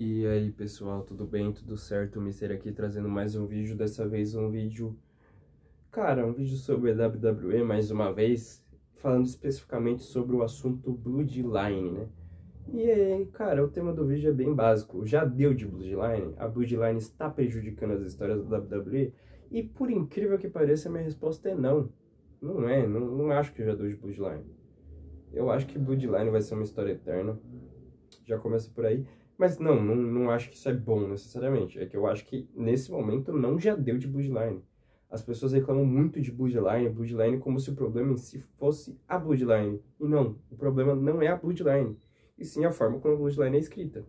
E aí pessoal, tudo bem? Tudo certo? O Mister aqui trazendo mais um vídeo, dessa vez um vídeo, cara, um vídeo sobre a WWE mais uma vez, falando especificamente sobre o assunto Bloodline, né? E aí, cara, o tema do vídeo é bem básico, já deu de Bloodline? A Bloodline está prejudicando as histórias da WWE? E por incrível que pareça, a minha resposta é não. Não é, não acho que já deu de Bloodline. Eu acho que Bloodline vai ser uma história eterna. Já começa por aí. Mas não acho que isso é bom necessariamente. É que eu acho que nesse momento não já deu de Bloodline. As pessoas reclamam muito de Bloodline como se o problema em si fosse a Bloodline. E não, o problema não é a Bloodline, e sim a forma como a Bloodline é escrita.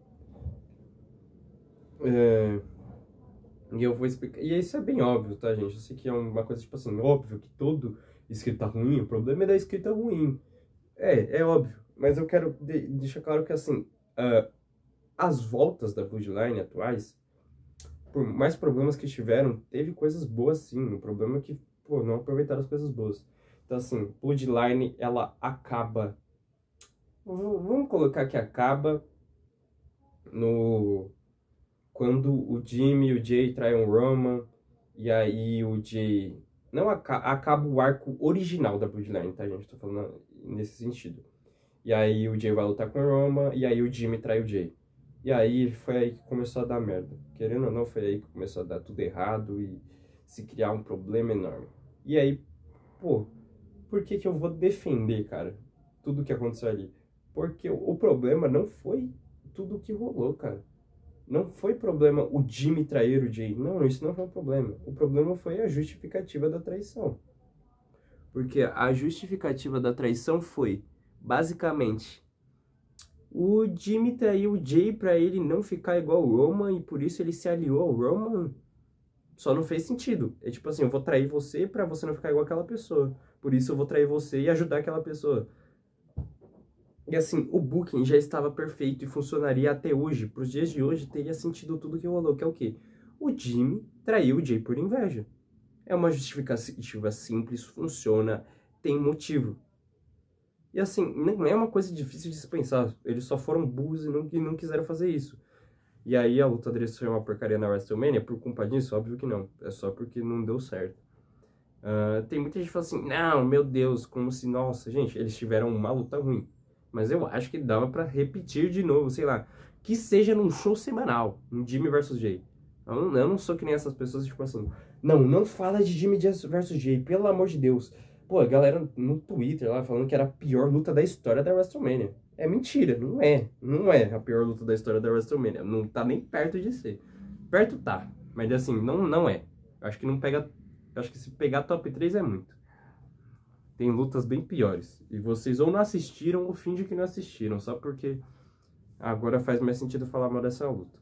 E eu vou explicar. E isso é bem óbvio, tá, gente? Eu sei que é uma coisa tipo assim, óbvio que todo escrita ruim, o problema é da escrita ruim. É óbvio. Mas eu quero deixar claro que assim, as voltas da Bloodline atuais, por mais problemas que tiveram, teve coisas boas sim. O problema é que, pô, não aproveitaram as coisas boas. Então, assim, Bloodline, ela acaba. Vamos colocar que acaba no. Quando o Jimmy e o Jay traem o Roman, e aí o Jay. Não acaba o arco original da Bloodline, tá, gente? Tô falando nesse sentido. E aí o Jay vai lutar com o Roman, e aí o Jimmy trai o Jay. E aí foi aí que começou a dar merda. Querendo ou não, foi aí que começou a dar tudo errado e se criar um problema enorme. E aí, pô, por que que eu vou defender, cara, tudo que aconteceu ali? Porque o problema não foi tudo que rolou, cara. Não foi problema o Jimmy trair o Jay. Não, isso não foi um problema. O problema foi a justificativa da traição. Porque a justificativa da traição foi, basicamente, o Jimmy traiu o Jay pra ele não ficar igual o Roman e por isso ele se aliou ao Roman. Só não fez sentido. É tipo assim, eu vou trair você pra você não ficar igual aquela pessoa. Por isso eu vou trair você e ajudar aquela pessoa. E assim, o booking já estava perfeito e funcionaria até hoje. Pros dias de hoje teria sentido tudo que rolou, que é o quê? O Jimmy traiu o Jay por inveja. É uma justificativa simples, funciona, tem motivo. E assim, não é uma coisa difícil de se pensar. Eles só foram burros e não quiseram fazer isso. E aí a luta deles foi uma porcaria na WrestleMania por culpa disso? Óbvio que não. É só porque não deu certo. Tem muita gente que fala assim, não, meu Deus, como se, nossa, gente, eles tiveram uma luta ruim. Mas eu acho que dava pra repetir de novo, sei lá, que seja num show semanal, um Jimmy versus Jay. Eu não sou que nem essas pessoas, tipo assim, não fala de Jimmy versus Jay, pelo amor de Deus. Pô, a galera no Twitter lá falando que era a pior luta da história da WrestleMania. É mentira, não é a pior luta da história da WrestleMania, não tá nem perto de ser. Perto tá, mas assim, não é. Acho que não pega, acho que se pegar top 3 é muito. Tem lutas bem piores. E vocês ou não assistiram ou fingem que não assistiram, só porque agora faz mais sentido falar mal dessa luta.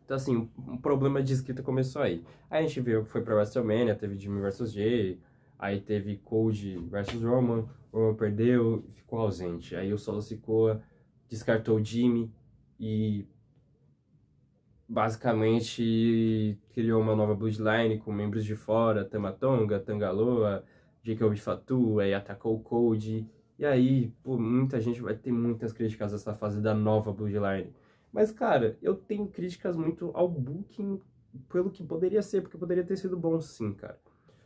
Então, assim, um problema de escrita começou aí. Aí a gente viu que foi pra WrestleMania, teve Jimmy vs Jay, aí teve Cody vs Roman, o Roman perdeu e ficou ausente. Aí o Solo Sikoa descartou o Jimmy e basicamente criou uma nova Bloodline com membros de fora, Tama Tonga, Tangaloa, Jacob Fatu, aí atacou o Cody. E aí, pô, muita gente vai ter muitas críticas a essa fase da nova Bloodline. Mas, cara, eu tenho críticas muito ao booking pelo que poderia ser, porque poderia ter sido bom sim, cara.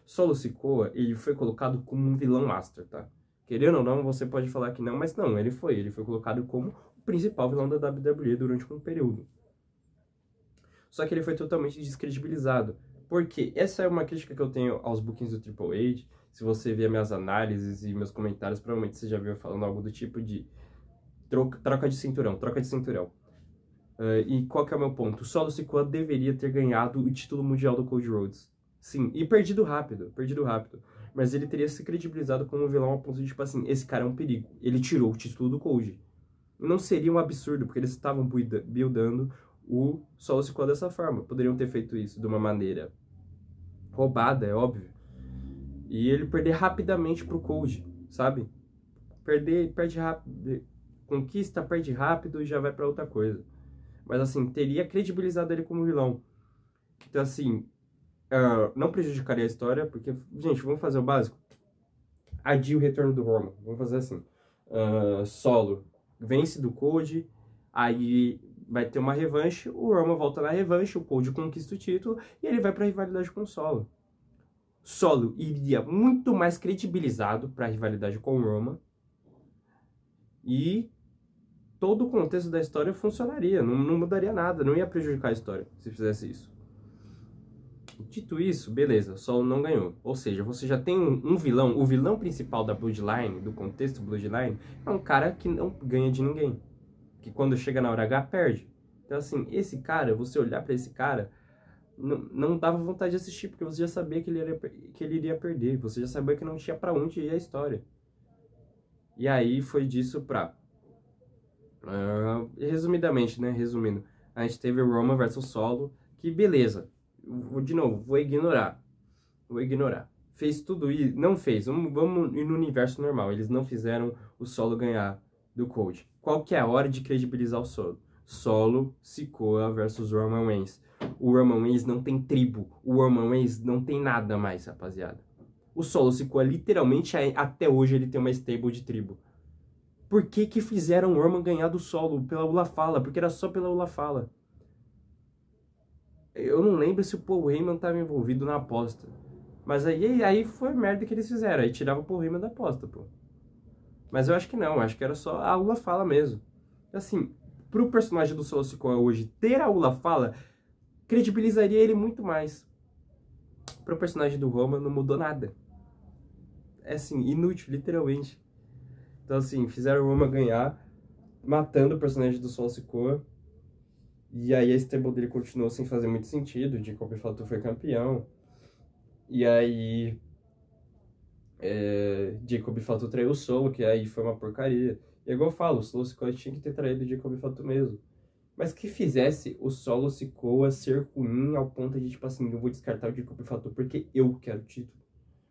Solo Sikoa, ele foi colocado como um vilão master, tá? Querendo ou não, você pode falar que não, mas não, ele foi colocado como o principal vilão da WWE durante um período. Só que ele foi totalmente descredibilizado. Porque essa é uma crítica que eu tenho aos bookings do Triple H. Se você ver minhas análises e meus comentários, provavelmente você já viu falando algo do tipo de troca de cinturão, troca de cinturão. E qual que é o meu ponto? O Solo Sikoa deveria ter ganhado o título mundial do Cody Rhodes. Sim, e perdido rápido. Mas ele teria se credibilizado como um vilão a ponto de, tipo assim, esse cara é um perigo. Ele tirou o título do Cody. Não seria um absurdo, porque eles estavam buildando o Solo Sikoa dessa forma. Poderiam ter feito isso de uma maneira roubada, é óbvio. E ele perder rapidamente pro Cody, sabe? Perde rápido, conquista, perde rápido e já vai pra outra coisa. Mas assim, teria credibilizado ele como vilão. Então assim, não prejudicaria a história, porque, gente, vamos fazer o básico. Adia o retorno do Roman. Vamos fazer assim. Solo vence do Cody, aí vai ter uma revanche, o Roman volta na revanche, o Cody conquista o título e ele vai pra rivalidade com o Solo. Solo iria muito mais credibilizado pra rivalidade com o Roman e todo o contexto da história funcionaria, não mudaria nada, não ia prejudicar a história se fizesse isso. Dito isso, beleza, Solo não ganhou. Ou seja, você já tem um vilão, o vilão principal da Bloodline, do contexto Bloodline, é um cara que não ganha de ninguém. Que quando chega na hora H, perde. Então assim, esse cara, você olhar pra esse cara, não dava vontade de assistir, porque você já sabia que ele iria perder. Você já sabia que não tinha pra onde ir a história. E aí foi disso pra... resumidamente, né? Resumindo, a gente teve o Roman versus Solo, que beleza. De novo, vou ignorar. Fez tudo isso? Não fez. Vamos ir no universo normal. Eles não fizeram o Solo ganhar do Cody. Qual que é a hora de credibilizar o Solo? Solo, Sikoa versus Roman Reigns. O Roman Reigns não tem tribo. O Roman Reigns não tem nada mais, rapaziada. O Solo Sikoa, literalmente, até hoje, ele tem uma stable de tribo. Por que que fizeram o Roman ganhar do Solo? Pela Ula Fala. Porque era só pela Ula Fala. Eu não lembro se o Paul Heyman estava envolvido na aposta. Mas aí foi a merda que eles fizeram. Aí tirava o Paul Heyman da aposta, pô. Mas eu acho que não. Acho que era só a Ula Fala mesmo. Assim, pro personagem do Solo Sikoa hoje ter a Ula Fala, credibilizaria ele muito mais. Pro personagem do Roman não mudou nada. É assim, inútil, literalmente. Então assim, fizeram o Roman ganhar, matando o personagem do Solo Sikoa. E aí a stable dele continuou sem fazer muito sentido. O Jacob Fatu foi campeão. E aí Jacob Fatu traiu o Solo, que aí foi uma porcaria. E igual eu falo, o Solo Sikoa tinha que ter traído o Jacob Fatu mesmo. Mas que fizesse o Solo Sikoa ser ruim ao ponto de, tipo assim, eu vou descartar o Jacob Fatu porque eu quero o título.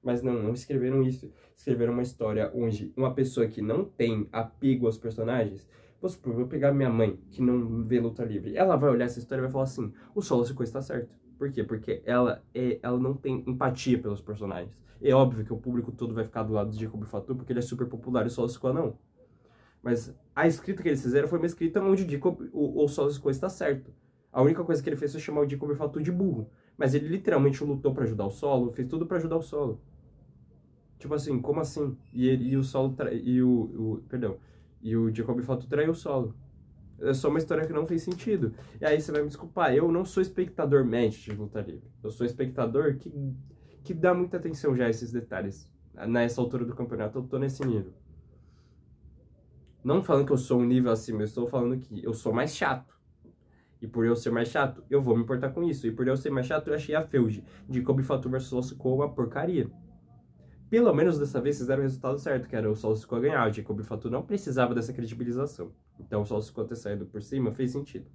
Mas não escreveram isso. Escreveram uma história onde uma pessoa que não tem apego aos personagens... Vou supor, vou pegar minha mãe, que não vê luta livre. Ela vai olhar essa história e vai falar assim, o Solo Sikoa está certo. Por quê? Porque ela não tem empatia pelos personagens. É óbvio que o público todo vai ficar do lado de Jacob Fatu, porque ele é super popular e o Solo Sikoa não. Mas a escrita que eles fizeram foi uma escrita onde o Solo Sikoa está certo. A única coisa que ele fez foi chamar o Jacob Fatu de burro. Mas ele literalmente lutou pra ajudar o Solo, fez tudo pra ajudar o Solo. Tipo assim, como assim? E o Solo... E o Jacob Fatu traiu o Solo. É só uma história que não fez sentido. E aí você vai me desculpar, eu não sou espectador médio de luta livre. Eu sou espectador que dá muita atenção já a esses detalhes. Nessa altura do campeonato eu tô nesse nível. Não falando que eu sou um nível acima, eu estou falando que eu sou mais chato. E por eu ser mais chato, eu vou me importar com isso. E por eu ser mais chato, eu achei a feud de Jacob Fatu versus Solo Sikoa uma porcaria. Pelo menos dessa vez fizeram o resultado certo, que era o Solo Sikoa ganhar. O Jacob Fatu não precisava dessa credibilização. Então o Solo Sikoa ter saído por cima fez sentido.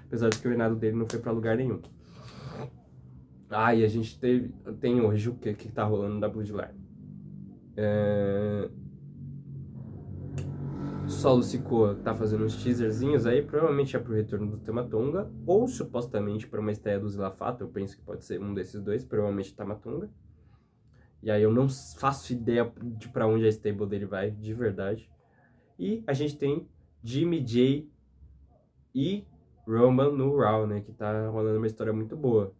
Apesar de que o reinado dele não foi pra lugar nenhum. E a gente tem hoje o que tá rolando na Bloodline. Solo Sikoa tá fazendo uns teaserzinhos aí, provavelmente é pro retorno do Tamatonga, ou supostamente para uma estreia do Zilafata, eu penso que pode ser um desses dois, provavelmente Tamatonga. E aí eu não faço ideia de pra onde a stable dele vai, de verdade. E a gente tem Jimmy Jay e Roman no Raw, né? Que tá rolando uma história muito boa.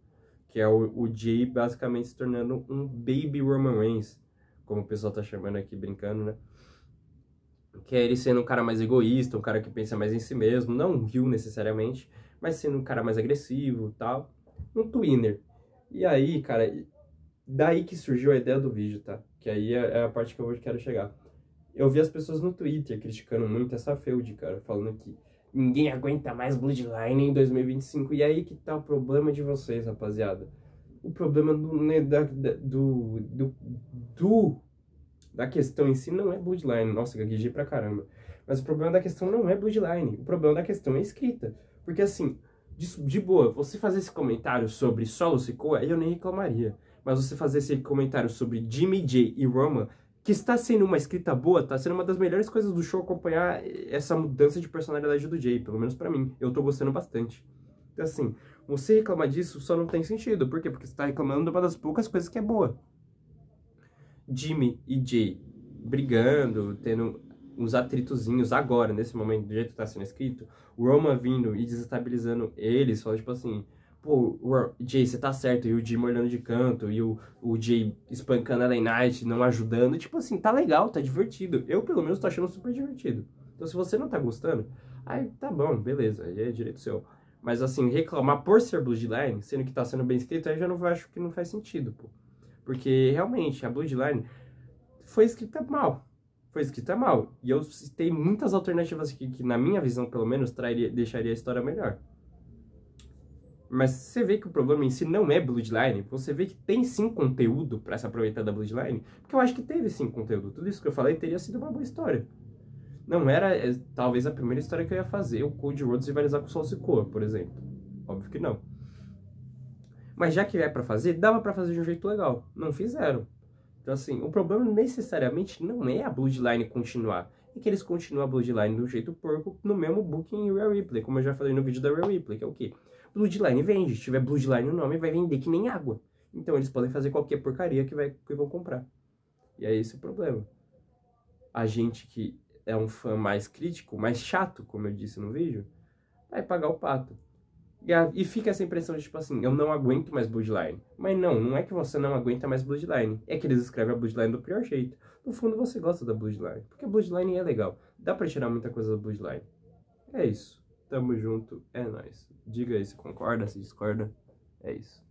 Que é o Jay basicamente se tornando um baby Roman Reigns. Como o pessoal tá chamando aqui, brincando, né? Que é ele sendo um cara mais egoísta, um cara que pensa mais em si mesmo. Não um heel necessariamente, mas sendo um cara mais agressivo e tal. Um twinner. E aí, cara... Daí que surgiu a ideia do vídeo, tá? Que aí é a parte que eu quero chegar. Eu vi as pessoas no Twitter criticando muito essa feud, cara. Falando que ninguém aguenta mais Bloodline em 2025. E aí que tá o problema de vocês, rapaziada. O problema da questão em si não é Bloodline. Nossa, gaguejei pra caramba. Mas o problema da questão não é Bloodline. O problema da questão é escrita. Porque assim, de boa, você fazer esse comentário sobre Solo Sikoa, eu nem reclamaria. Mas você fazer esse comentário sobre Jimmy Jay e Roman, que está sendo uma escrita boa, tá sendo uma das melhores coisas do show acompanhar essa mudança de personalidade do Jay, pelo menos pra mim. Eu tô gostando bastante. Então assim, você reclamar disso só não tem sentido. Por quê? Porque você tá reclamando de uma das poucas coisas que é boa. Jimmy e Jay brigando, tendo... uns atritozinhos agora, nesse momento, do jeito que tá sendo escrito, o Roman vindo e desestabilizando eles, falando tipo assim, pô, Jay, você tá certo, e o Jim olhando de canto, e o Jay espancando a LA Knight, não ajudando, tipo assim, tá legal, tá divertido. Eu, pelo menos, tô achando super divertido. Então, se você não tá gostando, aí tá bom, beleza, aí é direito seu. Mas assim, reclamar por ser Bloodline, sendo que tá sendo bem escrito, aí eu já não acho que não faz sentido, pô. Porque, realmente, a Bloodline foi escrita mal. Foi escrita mal. E eu citei muitas alternativas aqui que, na minha visão, pelo menos, deixaria a história melhor. Mas você vê que o problema em si não é Bloodline. Você vê que tem sim conteúdo pra se aproveitar da Bloodline. Porque eu acho que teve sim conteúdo. Tudo isso que eu falei teria sido uma boa história. Não era, talvez, a primeira história que eu ia fazer, o Cody Rhodes rivalizar com o Sol Sikoa, por exemplo. Óbvio que não. Mas já que é pra fazer, dava pra fazer de um jeito legal. Não fizeram. Então, assim, o problema necessariamente não é a Bloodline continuar. É que eles continuam a Bloodline do jeito porco no mesmo booking em Rhea Ripley, como eu já falei no vídeo da Rhea Ripley, que é o quê? Bloodline vende. Se tiver Bloodline no nome, vai vender que nem água. Então, eles podem fazer qualquer porcaria que vão comprar. E é esse o problema. A gente que é um fã mais crítico, mais chato, como eu disse no vídeo, vai pagar o pato. E fica essa impressão de, tipo assim, eu não aguento mais Bloodline. Mas não é que você não aguenta mais Bloodline. É que eles escrevem a Bloodline do pior jeito. No fundo, você gosta da Bloodline. Porque a Bloodline é legal. Dá pra tirar muita coisa da Bloodline. É isso. Tamo junto. É nóis. Diga aí se concorda, se discorda. É isso.